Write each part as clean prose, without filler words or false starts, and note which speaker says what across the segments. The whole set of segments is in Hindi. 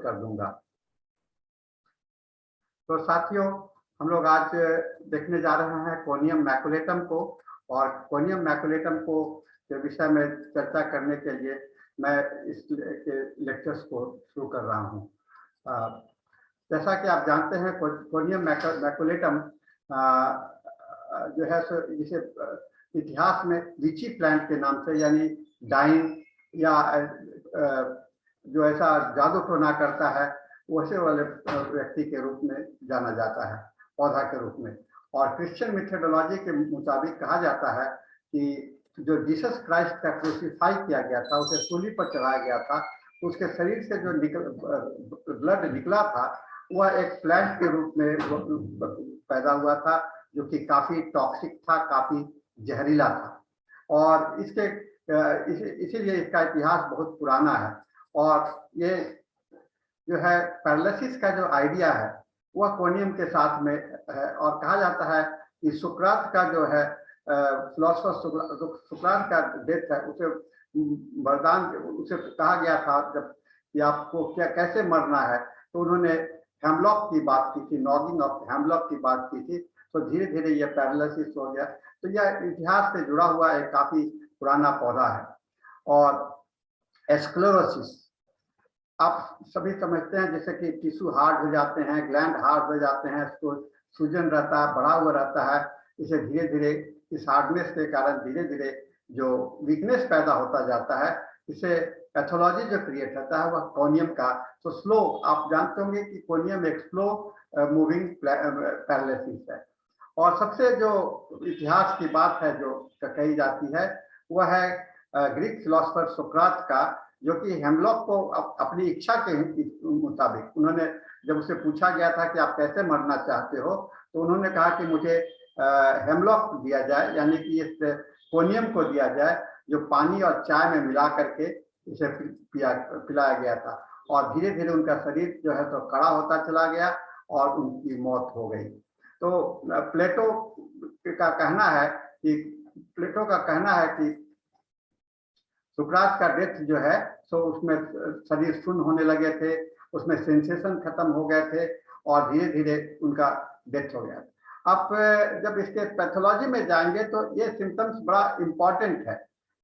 Speaker 1: अपलोड कर दूंगा। तो साथियों, हम लोग आज देखने जा रहे हैं कोनियम मैकुलेटम को, और कोनियम मैकुलेटम को के विषय में चर्चा करने के लिए मैं इस लेक्चर्स को शुरू कर रहा हूँ। जैसा कि आप जानते हैं, कोनियम मैकुलेटम जो है जिसे इतिहास में विची प्लांट के नाम से, यानी डाइन या जो ऐसा जादू टोना करता है वैसे वाले व्यक्ति के रूप में जाना जाता है, पौधा के रूप में। और क्रिश्चियन मेथोडोलॉजी के मुताबिक कहा जाता है कि जो जीसस क्राइस्ट का क्रूसीफाई किया गया था, उसे सूली पर चढ़ाया गया था, उसके शरीर से जो ब्लड निकला था वह एक प्लांट के रूप में पैदा हुआ था, जो कि काफी टॉक्सिक था, काफी जहरीला था। और इसीलिए इसका इतिहास बहुत पुराना है। और ये जो है पैरालिसिस का जो आइडिया है वह कोनियम के साथ में है। और कहा जाता है कि सुकरात का जो है फिलोसोफर सुकरात का डेथ है, उसे वरदान उसे कहा गया था जब कि आपको क्या कैसे मरना है, तो उन्होंने हेमलॉक की बात की थी, नॉगिंग ऑफ हेमलॉक की बात की थी। तो धीरे धीरे ये पैरालिसिस हो गया। तो यह इतिहास से जुड़ा हुआ एक काफी पुराना पौधा है। और एस्क्लेरोसिस आप सभी समझते हैं, जैसे कि टिश्यू हार्ड हो जाते हैं, ग्लैंड हार्ड हो जाते हैं, उसको सूजन रहता है, बढ़ा हुआ रहता है। इसे धीरे धीरे इस हार्डनेस के कारण धीरे धीरे जो वीकनेस पैदा होता जाता है, इसे पैथोलॉजी जो क्रिएट होता है वह कोनियम का। तो स्लो, आप जानते होंगे कि कोनियम एक स्लो मूविंग पैरालिसिस है। और सबसे जो इतिहास की बात है जो कही जाती है वह है ग्रीक फिलोसोफर सुकरात का, जो कि हेमलॉक को अपनी इच्छा के मुताबिक, उन्होंने जब उसे पूछा गया था कि आप कैसे मरना चाहते हो, तो उन्होंने कहा कि मुझे हेमलॉक दिया जाए, यानी कि इस कोनियम को दिया जाए, जो पानी और चाय में मिला करके इसे पिलाया गया था। और धीरे धीरे उनका शरीर जो है तो कड़ा होता चला गया और उनकी मौत हो गई। तो प्लेटो का कहना है कि सुकरात का डेथ जो है तो उसमें शरीर शून्य होने लगे थे, उसमें सेंसेशन खत्म हो गए थे और धीरे धीरे उनका डेथ हो गया। अब जब इसके पैथोलॉजी में जाएंगे तो ये सिम्टम्स बड़ा इम्पोर्टेंट है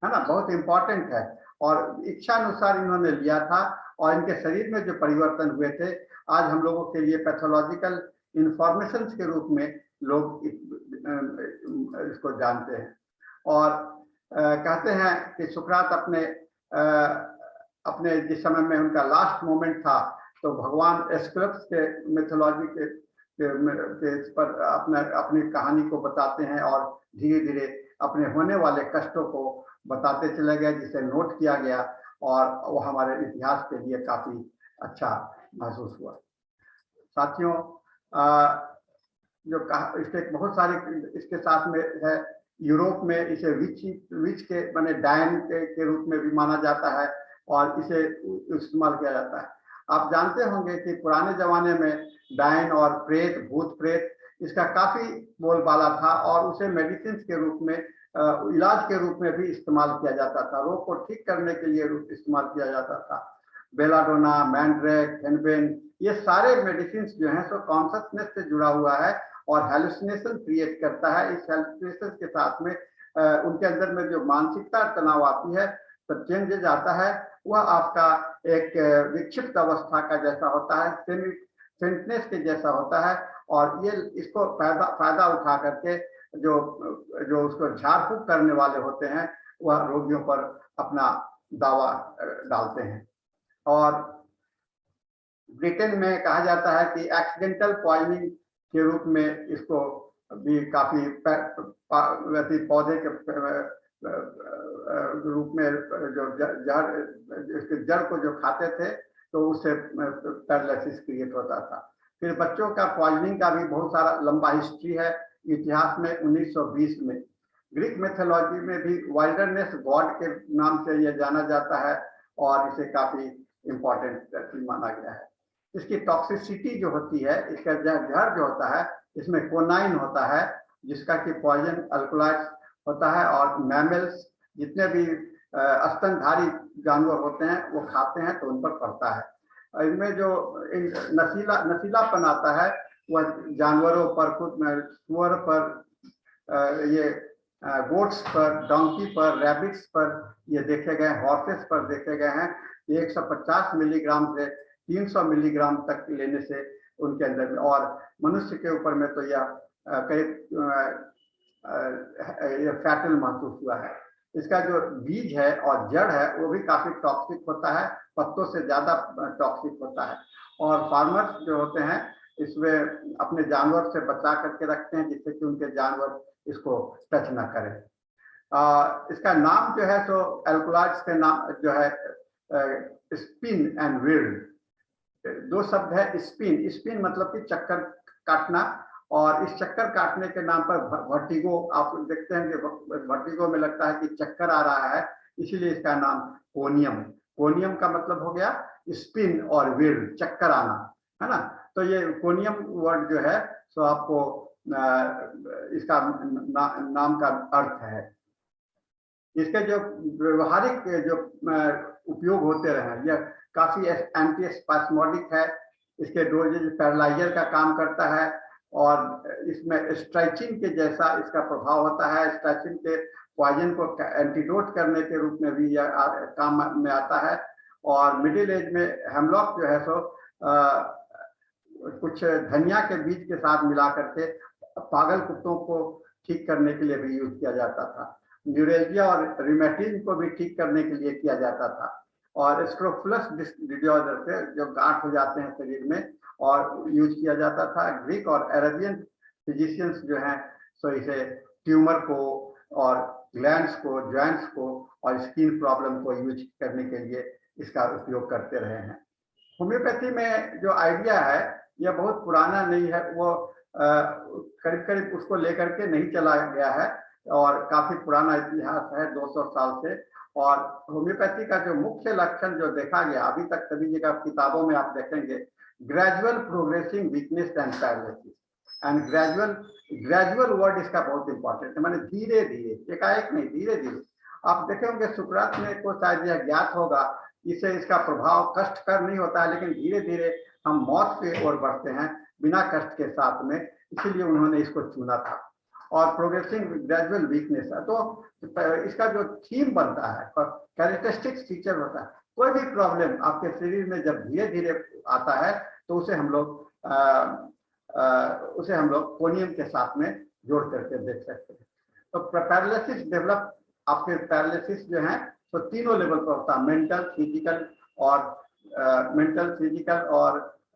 Speaker 1: ना, बहुत इम्पोर्टेंट है। और इच्छा अनुसार इन्होंने लिया था और इनके शरीर में जो परिवर्तन हुए थे आज हम लोगों के लिए पैथोलॉजिकल इंफॉर्मेशन के रूप में लोग इसको जानते हैं। और कहते हैं कि सुकरात अपने जिस समय में उनका लास्ट मोमेंट था, तो भगवान एस्क्लेप्स के मिथोलॉजी के पर अपनी कहानी को बताते हैं और धीरे धीरे अपने होने वाले कष्टों को बताते चले गए, जिसे नोट किया गया और वो हमारे इतिहास के लिए काफी अच्छा महसूस हुआ। साथियों, जो इसके बहुत सारे इसके साथ में है, यूरोप में इसे विच के माने डायन के रूप में भी माना जाता है और इसे इस्तेमाल किया जाता है। आप जानते होंगे कि पुराने जमाने में डायन और प्रेत, भूत प्रेत, इसका काफी बोलबाला था और उसे मेडिसिन के रूप में, इलाज के रूप में भी इस्तेमाल किया जाता था, रोग को ठीक करने के लिए इस्तेमाल किया जाता था। बेलाडोना, मैंड्रेक, हेनबेन, ये सारे मेडिसिन जो हैं सो कॉन्शसनेस से जुड़ा हुआ है और हेलुसिनेशन क्रिएट करता है। इस हेलुसिनेशन के साथ में उनके अंदर में जो मानसिकता तनाव आती है, तो चेंजेज आता है, वह आपका एक विक्षिप्त अवस्था का जैसा होता है, फेंटनेस के जैसा होता है। और ये इसको फायदा उठा करके जो उसको झाड़ फूक करने वाले होते हैं वह रोगियों पर अपना दावा डालते हैं। और ब्रिटेन में कहा जाता है कि एक्सीडेंटल पॉइजनिंग के रूप में इसको भी काफी पौधे के रूप में जो इसके जड़ को जो खाते थे तो उससे पैरालिसिस क्रिएट होता था। फिर बच्चों का पॉइजनिंग का भी बहुत सारा लंबा हिस्ट्री है इतिहास में। 1920 में ग्रीक मेथोलॉजी में भी वाइल्डरनेस गॉड के नाम से यह जाना जाता है और इसे काफी इम्पोर्टेंट माना गया है। इसकी टॉक्सिसिटी जो होती है, इसका जहर जो होता है, इसमें कोनाइन होता है जिसका कि पॉइजन अल्कोलाइट होता है और मैमल्स जितने भी स्तनधारी जानवर होते हैं वो खाते हैं तो उन पर पड़ता है। इनमें जो नशीलापन आता है वह जानवरों पर, खुद में सुअर पर, ये गोट्स पर, डोंकी पर, रैबिट्स पर ये देखे गए, हॉर्सेस पर देखे गए हैं। 150 मिलीग्राम से 300 मिलीग्राम तक लेने से उनके अंदर में, और मनुष्य के ऊपर में तो यह करीब फैटल महसूस हुआ है। इसका जो बीज है और जड़ है वो भी काफी टॉक्सिक होता है, पत्तों से ज्यादा टॉक्सिक होता है। और फार्मर्स जो होते हैं इसमें अपने जानवर से बचा करके रखते हैं जिससे कि उनके जानवर इसको टच ना करें। इसका नाम जो है तो एल्कोलॉइड्स के नाम जो है स्पिन एंड विल्ड, दो शब्द है। स्पिन, स्पिन मतलब कि चक्कर काटना, और इस चक्कर काटने के नाम पर वर्टिगो, आप देखते हैं कि वर्टिगो में लगता है कि चक्कर आ रहा है, इसीलिए इसका नाम कोनियम। कोनियम का मतलब हो गया स्पिन और विल्ड, चक्कर आना, है ना। तो ये कोनियम वर्ड जो है सो आपको इसका नाम का अर्थ है। इसके जो व्यवहारिक जो उपयोग होते रहे, यह काफी एंटी स्पास्मोडिक है। इसके डोजेज पैरालाइजर का काम करता है, और इसमें स्ट्रेचिंग के जैसा इसका प्रभाव होता है। स्ट्रेचिंग के पॉइजन को एंटीडोट करने के रूप में भी यह काम में आता है। और मिडिल एज में हेमलॉक जो है सो कुछ धनिया के बीज के साथ मिला करके पागल कुत्तों को ठीक करने के लिए भी यूज किया जाता था। न्यूरेल्जिया और रिमेटिज्म को भी ठीक करने के लिए किया जाता था। और स्क्रोफुलस डिसऑर्डर पे जो गांठ हो जाते हैं शरीर में, और यूज किया जाता था। ग्रीक और अरेबियन फिजिशियंस जो हैं सो इसे ट्यूमर को और ग्लैंड्स को, जॉइंट्स को और स्किन प्रॉब्लम को यूज करने के लिए इसका उपयोग करते रहे हैं। होम्योपैथी में जो आइडिया है यह बहुत पुराना नहीं है, वो करीब करीब उसको लेकर के नहीं चला गया है, और काफी पुराना इतिहास है 200 साल से। और होम्योपैथी का जो मुख्य लक्षण जो देखा गया अभी तक सभी जगह किताबों में आप देखेंगे, gradual progressing weakness and paralysis. And gradual word इसका बहुत इंपॉर्टेंट है, माने धीरे धीरे, एकाएक नहीं, धीरे धीरे। आप देखे होंगे सुकरात में को शायद यह ज्ञात होगा, इससे इसका प्रभाव कष्टकर नहीं होता है, लेकिन धीरे धीरे हम मौत की ओर बढ़ते हैं बिना कष्ट के साथ में, इसीलिए उन्होंने इसको चुना था। और प्रोग्रेसिंग ग्रेजुअल वीकनेस है, तो इसका जो थीम बनता है और कैरेक्टरिस्टिक्स फीचर होता है, कोई भी प्रॉब्लम आपके शरीर में जब धीरे धीरे आता है तो उसे हम लोग कोनियम के साथ में जोड़ करके देख सकते हैं। तो पैरालिसिस डेवलप, आपके पैरालिसिस जो है तो तीनों लेवल पर होता है, मेंटल, फिजिकल और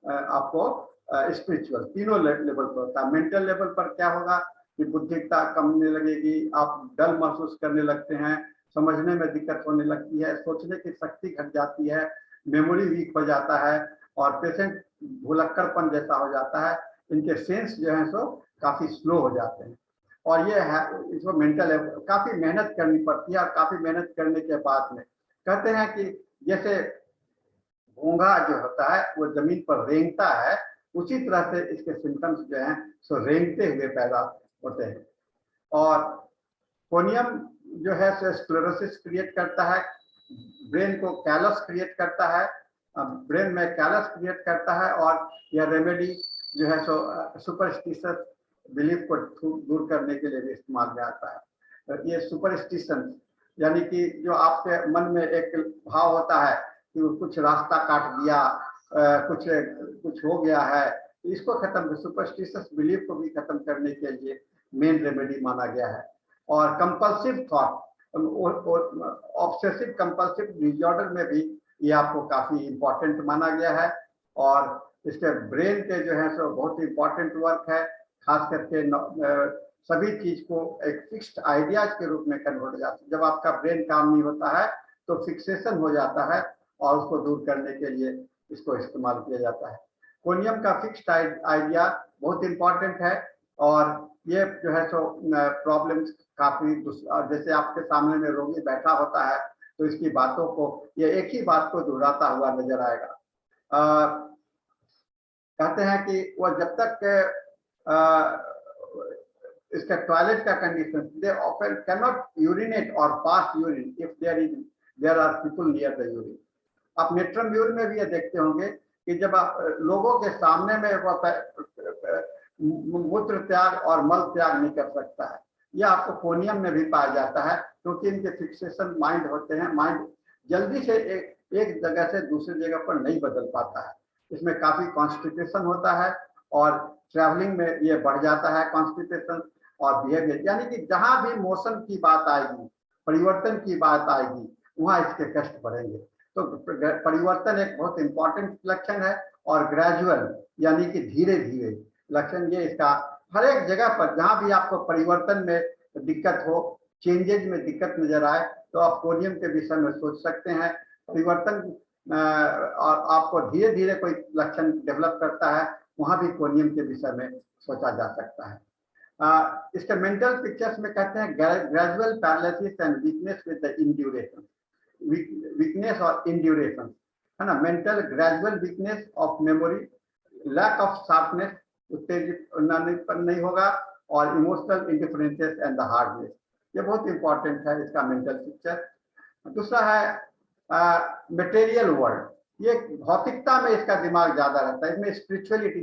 Speaker 1: आपको स्पिरिचुअल, तीनों लेवल पर होता है। मेंटल लेवल पर क्या होगा कि बुद्धिमत्ता कम होने लगेगी, आप डल महसूस करने लगते हैं, समझने में दिक्कत होने लगती है, सोचने की शक्ति घट जाती है, मेमोरी वीक हो जाता है, और पेशेंट भुलक्कड़पन जैसा हो जाता है। इनके सेंस जो है सो काफी स्लो हो जाते हैं। और ये है इसको मेंटल काफी मेहनत करनी पड़ती है, और काफी मेहनत करने के बाद में कहते हैं कि जैसे घोंघा जो होता है वो जमीन पर रेंगता है, उसी तरह से इसके सिम्टम्स जो हैं सो रेंगते हुए पैदा होते हैं। और कोनियम जो है सो स्क्लेरोसिस क्रिएट करता है, ब्रेन को कैलस क्रिएट करता है, ब्रेन में कैलस क्रिएट करता है। और यह रेमेडी जो है सो सुपरस्टिशियस बिलीफ को दूर करने के लिए भी इस्तेमाल में आता है। ये सुपरस्टिशन यानी कि जो आपके मन में एक भाव होता है कि कुछ रास्ता काट दिया, कुछ हो गया है, इसको खत्म, सुपरस्टिशियस बिलीफ को भी खत्म करने के लिए मेन रेमेडी माना गया है। और compulsive thought, obsessive compulsive disorder में भी ये आपको काफी इंपॉर्टेंट माना गया है। और इसके ब्रेन के जो है सो बहुत इंपॉर्टेंट वर्क है, खास करके सभी चीज को एक फिक्स्ड आइडियाज के रूप में कन्वर्ट हो जाता है। जब आपका ब्रेन काम नहीं होता है तो फिक्सेशन हो जाता है, और उसको दूर करने के लिए इसको इस्तेमाल किया जाता है। कोनियम का फिक्स्ड आइडिया बहुत इंपॉर्टेंट है, और ये जो है सो प्रॉब्लम्स काफी, जैसे आपके सामने में रोगी बैठा होता है तो इसकी बातों को, ये एक ही बात को दोहराता हुआ नजर आएगा। कहते हैं कि वो जब तक इसका टॉयलेट का condition, they often cannot urinate यूरिनेट और pass urine if there are people near the urine. आप नेट्रम यूरिन में भी ये देखते होंगे कि जब आप लोगों के सामने में मूत्र त्याग और मल त्याग नहीं कर सकता है। यह आपको कोनियम में भी पाया जाता है, क्योंकि इनके फिक्सेशन माइंड होते हैं। माइंड जल्दी से एक जगह से दूसरी जगह पर नहीं बदल पाता है। इसमें काफी कॉन्स्टिपेशन होता है और ट्रैवलिंग में ये बढ़ जाता है कॉन्स्टिपेशन और बिहेवियर, यानी कि जहां भी मोशन की बात आएगी, परिवर्तन की बात आएगी, वहां इसके कष्ट बढ़ेंगे। तो परिवर्तन एक बहुत इंपॉर्टेंट लक्षण है और ग्रेजुअल यानी कि धीरे धीरे लक्षण ये इसका हर एक जगह पर जहां भी आपको परिवर्तन में दिक्कत हो, चेंजेज में दिक्कत नजर आए, तो आप कोनियम के विषय में सोच सकते हैं। परिवर्तन और आपको धीरे धीरे कोई लक्षण डेवलप करता है, वहां भी कोनियम के विषय में सोचा जा सकता है। इसके मेंटल पिक्चर्स में कहते हैं gradual paralysis and weakness with the induration, weakness और इंड्यूरेशन है ना। Mental gradual weakness of memory, lack of sharpness, उत्तेजित नहीं होगा, और emotional indifferences and the hardness, ये बहुत इंपॉर्टेंट है इसका मेंटल पिक्चर। दूसरा है मटेरियल वर्ल्ड, ये भौतिकता में इसका दिमाग ज्यादा रहता है। इसमें स्पिरिचुअलिटी,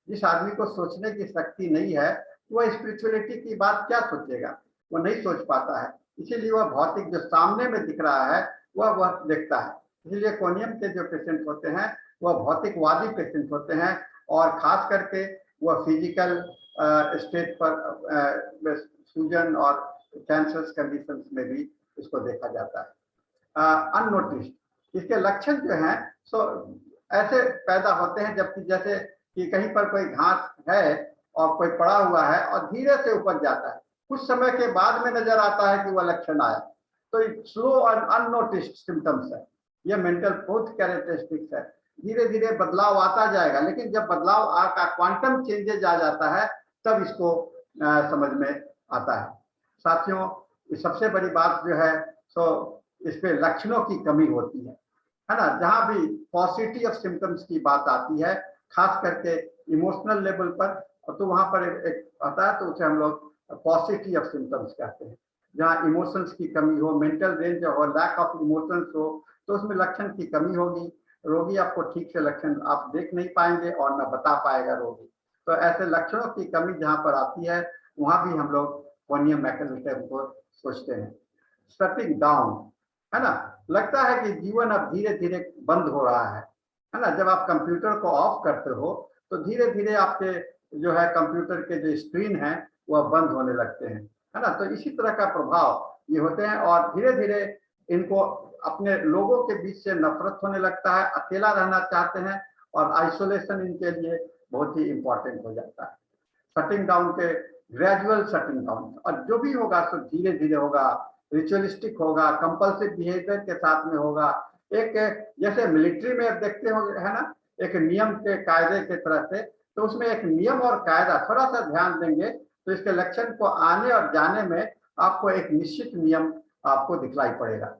Speaker 1: जिस आदमी को सोचने की शक्ति नहीं है वह स्पिरिचुअलिटी की बात क्या सोचेगा, वो नहीं सोच पाता है। इसीलिए वह भौतिक जो सामने में दिख रहा है वह देखता है। इसलिए कोनियम के जो पेशेंट होते हैं वह भौतिकवादी पेशेंट होते हैं, और खास करके वह फिजिकल स्टेट पर सूजन और कैंसर कंडीशंस में भी इसको देखा जाता है। अननोटिस्ड इसके लक्षण जो हैं सो ऐसे पैदा होते हैं, जबकि जैसे कि कहीं पर कोई घास है और कोई पड़ा हुआ है और धीरे से उपज जाता है, कुछ समय के बाद में नजर आता है कि वह लक्षण आया। तो स्लो और अननोटिस्ड सिम्टम्स है, ये मेंटल बहुत कैरेक्टरिस्टिक्स है। धीरे धीरे बदलाव आता जाएगा, लेकिन जब बदलाव का क्वांटम चेंजेज आ जाता है तब इसको समझ में आता है। साथियों, सबसे बड़ी बात जो है सो इस पे लक्षणों की कमी होती है ना। जहां भी पॉजिटिव ऑफ सिम्टम्स की बात आती है, खास करके इमोशनल लेवल पर, तो वहां पर एक आता है, तो उसे हम लोग पॉजिटिव ऑफ सिम्टम्स कहते हैं। जहाँ इमोशंस की कमी हो, मेंटल रेंज हो, लैक ऑफ इमोशंस हो, तो उसमें लक्षण की कमी होगी। रोगी आपको ठीक से लक्षण आप देख नहीं पाएंगे और न बता पाएगा रोगी। तो ऐसे लक्षणों की कमी जहाँ पर आती है वहां भी हम लोग कोनियम मैकेनिज्म को सोचते हैं। शटिंग डाउन है ना, लगता है कि जीवन अब धीरे धीरे बंद हो रहा है ना। जब आप कंप्यूटर को ऑफ करते हो तो धीरे धीरे आपके जो है कंप्यूटर के जो स्क्रीन है वह बंद होने लगते हैं, है ना। तो इसी तरह का प्रभाव ये होते हैं, और धीरे धीरे इनको अपने लोगों के बीच से नफरत होने लगता है, अकेला रहना चाहते हैं, और आइसोलेशन इनके लिए बहुत ही इंपॉर्टेंट हो जाता है। शटिंग डाउन के ग्रेजुअल शटिंग डाउन, और जो भी होगा तो धीरे धीरे होगा, रिचुअलिस्टिक होगा, कंपल्सिव बिहेवियर के साथ में होगा। एक जैसे मिलिट्री में देखते हो है ना, एक नियम के कायदे के तरह से, तो उसमें एक नियम और कायदा थोड़ा सा ध्यान देंगे तो इसके लक्षण को आने और जाने में आपको एक निश्चित नियम आपको दिखलाई पड़ेगा।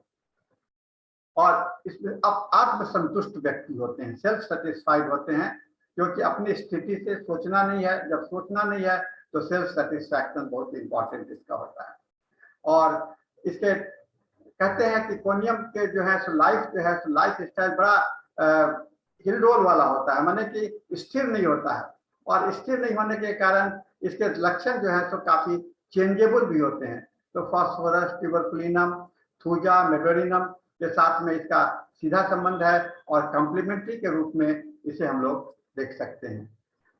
Speaker 1: और इसमें अब आत्मसंतुष्ट व्यक्ति होते हैं, सेल्फ सेटिस्फाइड होते हैं, क्योंकि अपनी स्थिति से सोचना नहीं है। जब सोचना नहीं है तो सेल्फ सेटिस्फैक्शन बहुत इंपॉर्टेंट इसका होता है। और इसके कहते हैं कि कोनियम के जो है सो लाइफ जो है सो लाइफ स्टाइल बड़ा हिलडोल वाला होता है, माने कि स्थिर नहीं होता है, और स्थिर नहीं होने के कारण इसके लक्षण जो है सो काफी चेंजेबल भी होते हैं। तो फास्फोरस, ट्यूबरकुलिनम, थूजा, मेडोरिनम के साथ में इसका सीधा संबंध है, और कॉम्प्लीमेंट्री के रूप में इसे हम लोग देख सकते हैं।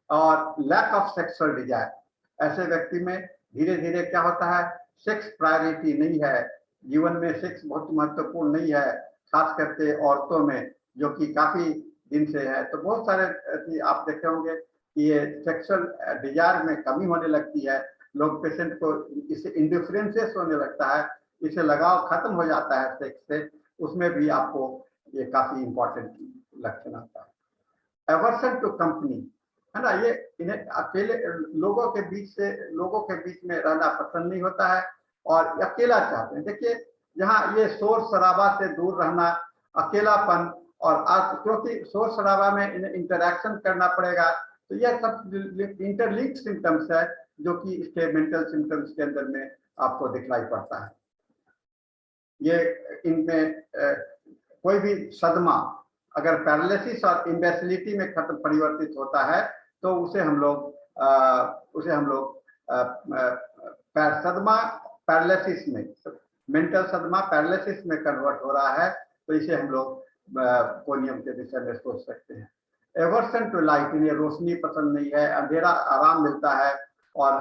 Speaker 1: और लैक ऑफ सेक्सुअल डिजायर, ऐसे व्यक्ति में धीरे धीरे क्या होता है, सेक्स प्रायोरिटी नहीं है, जीवन में सेक्स बहुत महत्वपूर्ण नहीं है, खास करके औरतों में जो कि काफी दिन से है। तो बहुत सारे आप देखे होंगे कि ये सेक्सुअल डिजायर में कमी होने लगती है, लोग पेशेंट को इससे इंडिफरेंसेस होने लगता है, इससे लगाव खत्म हो जाता है सेक्स से, उसमें भी आपको ये काफी इंपॉर्टेंट लक्षण आता है। एवर्सन टू कंपनी है ना, ये इन्हें अकेले लोगों के बीच में रहना पसंद नहीं होता है, और अकेला चाहते हैं। देखिए, जहाँ ये शोर शराबा से दूर रहना, अकेलापन, और क्योंकि शोर शराबा में इन्हें इंटरेक्शन करना पड़ेगा, तो यह सब इंटरलिंक्ड सिम्टम्स है जो कि इसके मेंटल सिम्टम्स के अंदर में आपको दिखलाई पड़ता है। ये इनमें कोई भी सदमा अगर पैरालिसिस और इम्बेसिलिटी में खत्म परिवर्तित होता है तो उसे हम लोग सदमा पैरालिसिस में, मेंटल सदमा पैरालिसिस में कन्वर्ट हो रहा है, तो इसे हम लोग कोनियम के विषय में सोच सकते हैं। एवर्सन टू लाइट, इन्हें रोशनी पसंद नहीं है, अंधेरा आराम मिलता है, और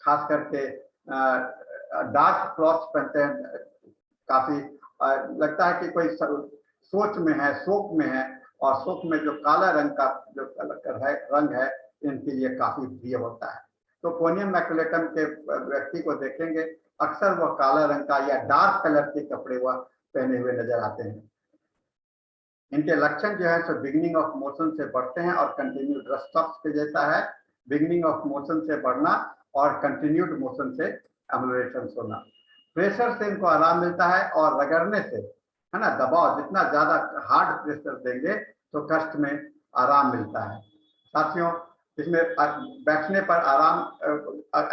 Speaker 1: खास करके डार्क क्लॉथ्स पहनते हैं, काफी लगता है कि कोई सोच में है, शोक में है, और शोक में जो काला रंग का जो रंग है इनके लिए काफी प्रिय होता है। तो कोनियम मैकुलेटम के व्यक्ति को देखेंगे, अक्सर वह काला रंग का या डार्क कलर के कपड़े वह पहने हुए नजर आते हैं। इनके लक्षण जो है सो बिगिनिंग ऑफ मोशन से बढ़ते हैं और कंटिन्यूड, रस्टॉप्स के जैसा है, बिगिनिंग ऑफ मोशन से बढ़ना और कंटिन्यूड मोशन से एम्युलेशन होना। प्रेशर से इनको आराम मिलता है, और रगड़ने से, है ना, दबाव, जितना ज्यादा हार्ड प्रेशर देंगे तो कष्ट में आराम मिलता है। साथियों, इसमें बैठने पर आराम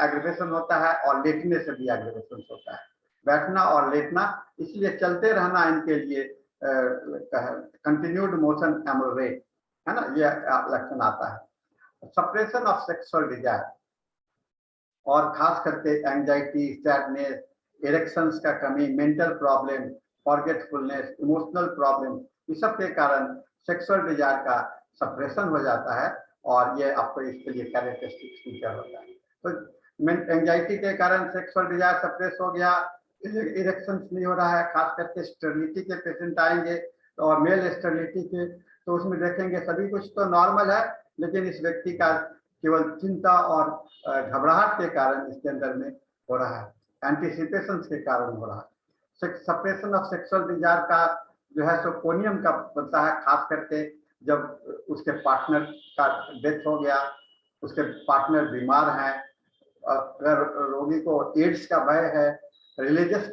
Speaker 1: एग्रीवेशन होता है, और लेटने से भी एग्रीवेशन होता है। बैठना और लेटना, इसलिए चलते रहना इनके लिए कंटिन्यूड मोशन एमोरेट, है ना, ये लक्षण आता है। सप्रेशन ऑफ सेक्सुअल डिजायर, और खास करके एंजाइटी, सैडनेस, इरेक्शंस का कमी, mental problem, forgetfulness, emotional problem, इस सब के कारण सेक्सुअल डिजायर का सप्रेशन हो जाता है, और ये आपको इसके लिए कैरेक्टरिस्टिक फीचर होता है। तो एंजाइटी के कारण सेक्सुअल डिजायर सप्रेस हो गया, इरेक्शंस नहीं हो रहा है, खास करके स्टेरिलिटी के पेशेंट आएंगे और मेल स्टेरिलिटी के, तो उसमें देखेंगे सभी कुछ तो नॉर्मल है, लेकिन इस व्यक्ति का केवल चिंता और घबराहट के कारण इसके अंदर में हो रहा है, एंटीसिपेशन के कारण हो रहा है। सप्रेशन ऑफ सेक्सुअल डिजायर का जो है सो कोनियम का बनता है, खास करके जब उसके पार्टनर का डेथ हो गया, उसके पार्टनर बीमार हैं, अगर रोगी को एड्स का भय है, रिलीजियस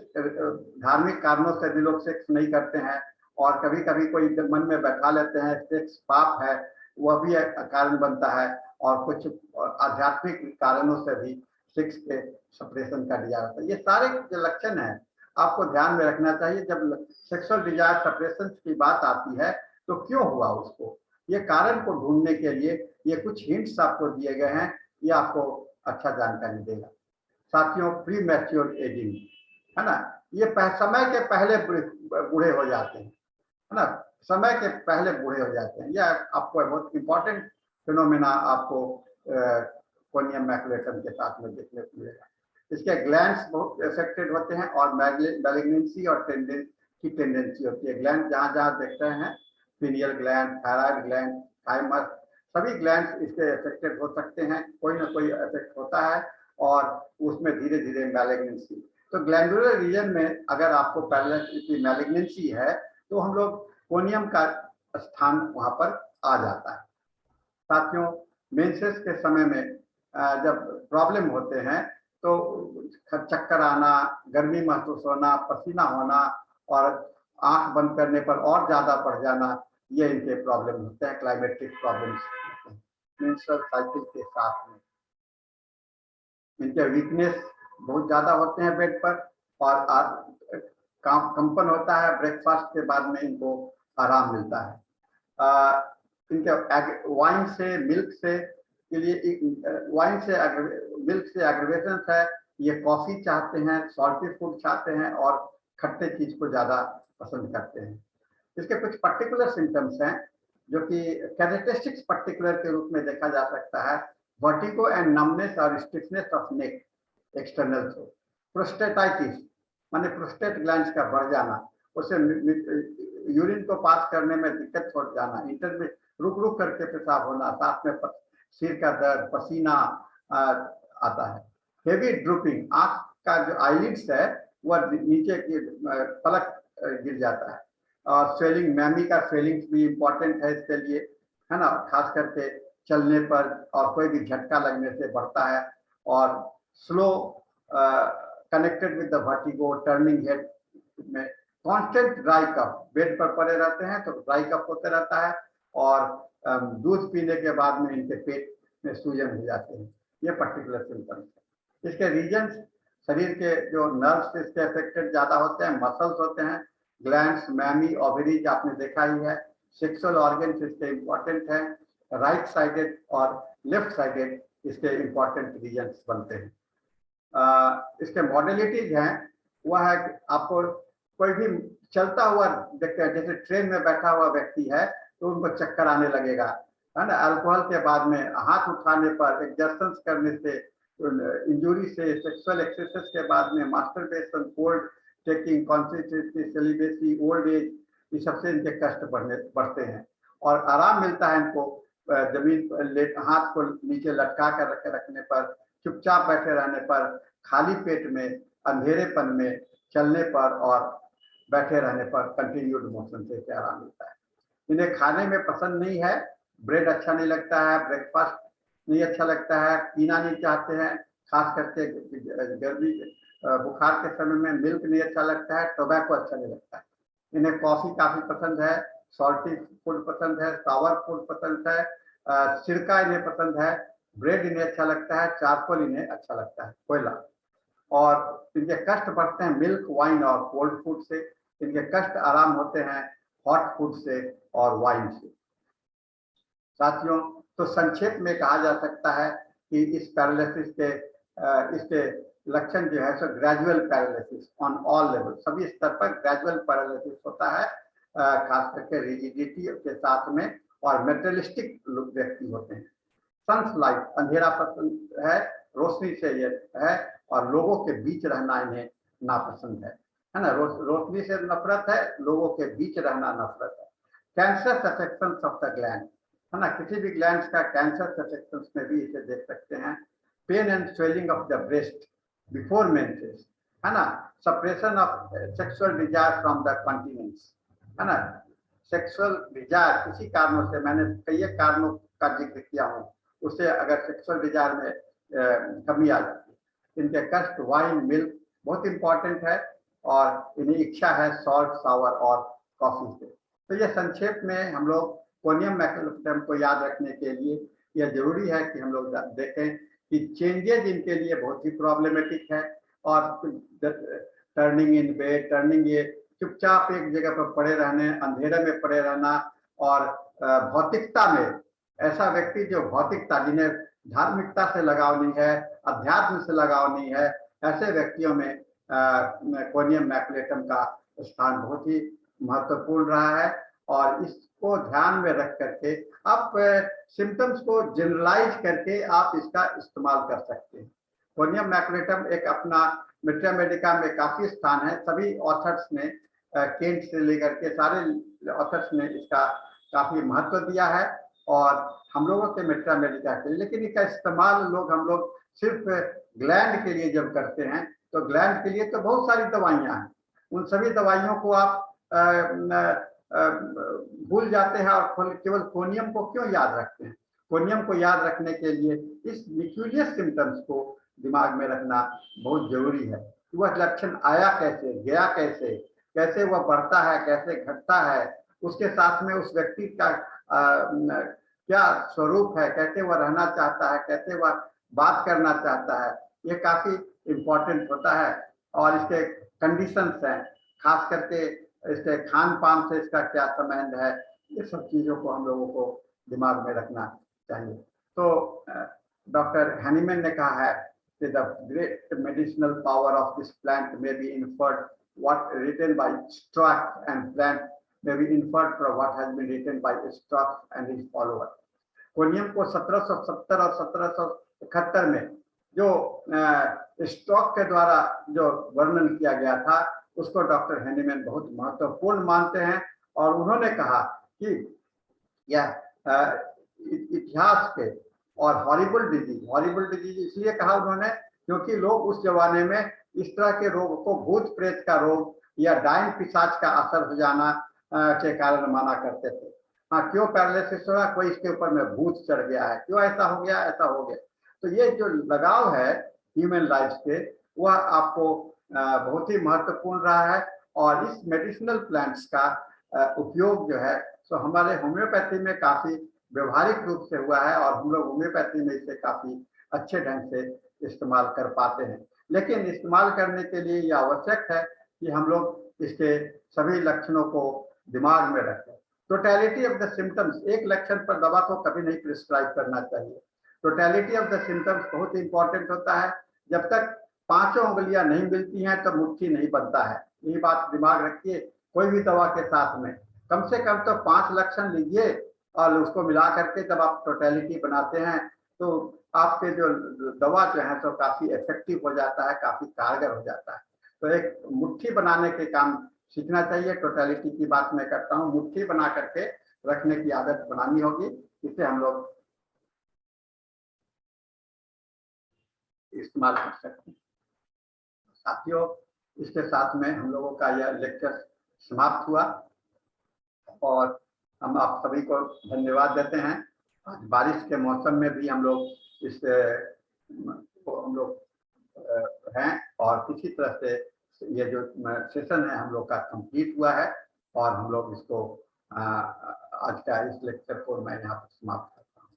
Speaker 1: धार्मिक कारणों से भी लोग सेक्स नहीं करते हैं, और कभी कभी कोई मन में बैठा लेते हैं सेक्स पाप है, वह भी एक कारण बनता है, और कुछ आध्यात्मिक कारणों से भी सेक्स के सप्रेशन का डिजायर होता है। ये सारे जो लक्षण हैं आपको ध्यान में रखना चाहिए। जब सेक्सुअल डिजायर सप्रेशन की बात आती है तो क्यों हुआ उसको, ये कारण को ढूंढने के लिए ये कुछ हिंट्स आपको दिए गए हैं, ये आपको अच्छा जानकारी देगा। साथियों, प्री मैच्योर एजिंग, है ना, ये समय के पहले बूढ़े हो जाते हैं, है ना, समय के पहले बूढ़े हो जाते हैं। यह आपको बहुत इंपॉर्टेंट फिनोमेना आपको कोनियम मैकुलेटम के साथ में देखने को मिलेगा। इसके ग्लैंड्स बहुत अफेक्टेड होते हैं, और मैलिग्नेंसी और की टेंडेंसी होती है। ग्लैंड जहाँ जहाँ देखते हैं, pineal gland, thyroid gland, thymus, सभी ग्लैंड्स इसके अफेक्टेड हो सकते हैं, कोई ना कोई इफेक्ट होता है, और उसमें धीरे धीरे मैलिग्नेंसी। तो ग्लैंडुलर रीजन में अगर आपको पहले मैलिग्नेंसी है तो हम लोग कोनियम का स्थान वहां पर आ जाता है। साथियों, मेंसेस के समय में जब प्रॉब्लम होते हैं तो चक्कर आना, गर्मी महसूस होना, पसीना होना, और आंख बंद करने पर और ज्यादा बढ़ जाना, ये इनके प्रॉब्लम होते हैं, क्लाइमेटिक प्रॉब्लम्स मेंस्ट्रुअल साइकिल के साथ में। इनके वीकनेस बहुत ज्यादा होते हैं बेड पर, और कंपन होता है, ब्रेकफास्ट के बाद में इनको आराम मिलता है। इनके वाइन से, मिल्क से के लिए, वाइन से, मिल्क से एग्रीवेशन है, ये कॉफी चाहते हैं, सॉल्टी फूड चाहते हैं, और खट्टे चीज को ज्यादा पसंद करते हैं। इसके कुछ पर्टिकुलर सिम्टम्स हैं जो कि कैरेक्टरिस्टिक्स पर्टिकुलर के रूप में देखा जा सकता है। वर्टिगो एंड नमनेस और stiffness of neck external through, prostatitis माने प्रोस्टेट ग्लैंड्स का बढ़ जाना, उससे यूरिन को पास करने में दिक्कत हो जाना, इंटर में रुक रुक करके पेशाब होना, साथ में सिर का दर्द, पसीना आता है। हेवी ड्रूपिंग, आंख का जो आईलिड्स है वह नीचे की पलक गिर जाता है, और स्वेलिंग, मैमी का स्वेलिंग भी इम्पोर्टेंट है इसके लिए, है ना, खास करके चलने पर और कोई भी झटका लगने से बढ़ता है। और slow connected with the vertigo, turning head में कांस्टेंट ड्राई कफ, बेड पर पड़े रहते हैं तो ड्राई कफ होते रहता है, और दूध पीने के बाद में इनके पेट में सूजन हो जाते हैं। ये पर्टिकुलर सिम्टम्स है। इसके रीजन, शरीर के जो नर्व्स इसके अफेक्टेड ज्यादा होते हैं, मसल्स होते हैं, ग्लैंड्स, मैमी, ओवरीज आपने देखा ही है, सेक्सुअल ऑर्गन्स इसके इम्पोर्टेंट हैं, राइट साइडेड और लेफ्ट साइडेड इसके इम्पोर्टेंट रीजन्स बनते हैं। इसके मॉडलिटीज हैं, वह है कि आपको कोई भी चलता हुआ देखते हैं, जैसे ट्रेन में बैठा हुआ व्यक्ति है तो उनको चक्कर आने लगेगा, है ना। अल्कोहल के बाद में हाथ उठाने पर, एक्सरसाइज करने से, इंजुरी से, सेक्सुअल एक्सेसेस के बाद में, masturbation, cold taking, consistency, celibacy, old age, ये सबसे इनके कष्ट बढ़ते हैं। और आराम मिलता है इनको जमीन पर हाथ को नीचे लटका कर रखने पर, चुपचाप बैठे रहने पर, खाली पेट में, अंधेरेपन में, चलने पर और बैठे रहने पर कंटिन्यूड मोशन से क्या आराम मिलता है। इन्हें खाने में पसंद नहीं है, ब्रेड अच्छा नहीं लगता है, ब्रेकफास्ट नहीं अच्छा लगता है, पीना नहीं चाहते हैं, खास करके गर्मी बुखार के समय में मिल्क नहीं अच्छा लगता है, टोबैको अच्छा नहीं लगता है। इन्हें कॉफी काफी पसंद है, सॉल्टी फूड पसंद है, सावर फूड पसंद है, सिरका इन्हें पसंद है, ब्रेड इन्हें अच्छा लगता है, चारकोल इन्हें अच्छा लगता है, कोयला। और इनके कष्ट बढ़ते हैं मिल्क, वाइन और कोल्ड फूड से। इनके कष्ट आराम होते हैं हॉट फूड से और वाइन से। साथियों, तो संक्षेप में कहा जा सकता है कि इस पैरालिसिस के इसके लक्षण जो है सो gradual paralysis on all level, सभी स्तर पर ग्रेजुअल पैरालिसिस होता है, खास करके रिजिडिटी के साथ में, और मेटेरियलिस्टिक व्यक्ति होते हैं। सन्स लाइट, अंधेरा पसंद है, रोशनी से ये है, और लोगों के बीच रहना इन्हें नापसंद है ना। रोशनी से नफरत है, लोगों के बीच रहना नफरत है। Cancer affections of the gland, है ना, किसी भी ग्लैंड्स का कैंसर अफेक्शंस में भी इसे देख सकते हैं। Pain and swelling of the breast before menses, है ना। Suppression of sexual desire from the continence, है ना। सेक्सुअल डिजायर किसी कारणों से, मैंने कई कारणों का जिक्र किया हूँ, उससे अगर सेक्सुअल डिजायर में कमी आ जाती है। इनके कष्ट वाइन, मिल्क बहुत इंपॉर्टेंट है, और इन्हें इच्छा है सॉल्ट, सावर और कॉफी से। तो ये संक्षेप में हम लोग कोनियम मैकुलम को याद रखने के लिए यह जरूरी है कि हम लोग देखें कि चेंजेज इनके लिए बहुत ही प्रॉब्लमेटिक है, और टर्निंग इन बेड, टर्निंग, ये चुपचाप एक जगह पर पड़े रहने, अंधेरे में पड़े रहना, और भौतिकता में, ऐसा व्यक्ति जो भौतिकता, जिन्हें धार्मिकता से लगाव नहीं है, अध्यात्म से लगाव नहीं है, ऐसे व्यक्तियों में कोनियम मैकुलेटम का स्थान बहुत ही महत्वपूर्ण रहा है। और इसको ध्यान में रख करके आप सिम्टम्स को जनरलाइज करके आप इसका इस्तेमाल कर सकते हैं। कोनियम मैकुलेटम एक अपना मिट्रा मेडिका में काफी स्थान है। सभी ऑथर्स ने, केंट से लेकर के सारे ऑथर्स ने इसका काफी महत्व दिया है, और हम लोगों के मिट्रा मेडिका के लिए। लेकिन इसका इस्तेमाल हम लोग सिर्फ ग्लैंड के लिए जब करते हैं, तो ग्लैंड के लिए तो बहुत सारी दवाइयां हैं, उन सभी दवाइयों को आप भूल जाते हैं, और केवल कोनियम को क्यों याद रखते हैं। कोनियम को याद रखने के लिए इस मिक्यूलियस सिम्टम्स को दिमाग में रखना बहुत जरूरी है। वह लक्षण आया कैसे, गया कैसे, कैसे वह बढ़ता है, कैसे घटता है, उसके साथ में उस व्यक्ति का क्या स्वरूप है, कैसे वह रहना चाहता है, कैसे वह बात करना चाहता है, ये काफी इम्पोर्टेंट होता है। और इसके कंडीशंस हैं, खास करके इसके खान पान से इसका क्या संबंध है, ये सब चीजों को हम लोगों को दिमाग में रखना चाहिए। तो डॉक्टर हैनीमैन ने कहा है कि the great medicinal power of this plant में be inferred what written by Stark and Plant may be inferred from what has been written by Stark and his followers. Conium को 1770 और 1771 में जो स्टॉक के द्वारा जो वर्णन किया गया था, उसको डॉक्टर हैनीमैन बहुत महत्वपूर्ण मानते हैं। और उन्होंने कहा कि यह इतिहास के और हॉरिबल डिजीज इसलिए कहा उन्होंने क्योंकि लोग उस जमाने में इस तरह के रोग को भूत प्रेत का रोग या डायन पिशाच का असर हो जाना के कारण माना करते थे। हाँ, क्यों पैरालिसिस हुआ, कोई इसके ऊपर में भूत चढ़ गया है, क्यों ऐसा हो गया, ऐसा हो गया। तो ये जो लगाव है ह्यूमन लाइफ से, वह आपको बहुत ही महत्वपूर्ण रहा है। और इस मेडिसिनल प्लांट्स का उपयोग जो है सो हमारे होम्योपैथी में काफी व्यवहारिक रूप से हुआ है, और हम लोग होम्योपैथी में इसे काफी अच्छे ढंग से इस्तेमाल कर पाते हैं। लेकिन इस्तेमाल करने के लिए यह आवश्यक है कि हम लोग इसके सभी लक्षणों को दिमाग में रखें। टोटलिटी ऑफ द सिम्टम्स, एक लक्षण पर दवा को कभी नहीं प्रिस्क्राइब करना चाहिए। टोटलिटी ऑफ द सिम्टम्स बहुत इंपॉर्टेंट होता है। जब तक पांचों उंगलियां नहीं मिलती हैं तो मुट्ठी नहीं बनता है, यही बात दिमाग रखिए। कोई भी दवा के साथ में कम से कम तो 5 लक्षण लीजिए और उसको मिला करके जब आप टोटलिटी बनाते हैं तो आपके जो दवा जो है तो काफी इफेक्टिव हो जाता है, काफी कारगर हो जाता है। तो एक मुट्ठी बनाने के काम सीखना चाहिए। टोटलिटी की बात मैं करता हूँ, मुट्ठी बना करके रखने की आदत बनानी होगी, इसे हम लोग इस्तेमाल कर सकते हैं। साथियों, इसके साथ में हम लोगों का यह लेक्चर समाप्त हुआ और हम आप सभी को धन्यवाद देते हैं। आज बारिश के मौसम में भी हम लोग इस हैं और किसी तरह से ये जो सेशन है हम लोग का कंप्लीट हुआ है और हम लोग इसको आज का इस लेक्चर को मैं यहाँ पर समाप्त करता हूँ।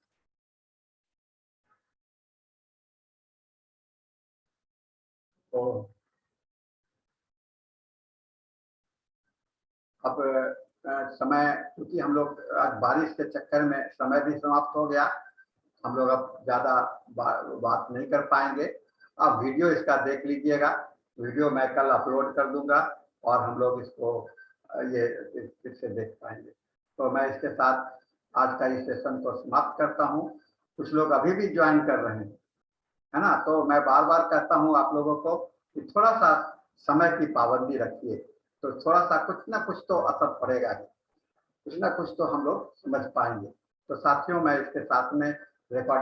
Speaker 1: तो अब समय, क्योंकि हम लोग आज बारिश के चक्कर में समय भी समाप्त हो गया, हम लोग अब ज्यादा बात नहीं कर पाएंगे। आप वीडियो इसका देख लीजिएगा, वीडियो मैं कल अपलोड कर दूंगा और हम लोग इसको ये फिर से देख पाएंगे। तो मैं इसके साथ आज का इस सेशन को समाप्त करता हूँ। कुछ लोग अभी भी ज्वाइन कर रहे हैं, है ना, तो मैं बार बार कहता हूँ आप लोगों को कि थोड़ा सा समय की पाबंदी रखिए, तो थोड़ा सा कुछ ना कुछ तो असर पड़ेगा ही, कुछ ना कुछ तो हम लोग समझ पाएंगे। तो साथियों, मैं इसके साथ में रिकॉर्डिंग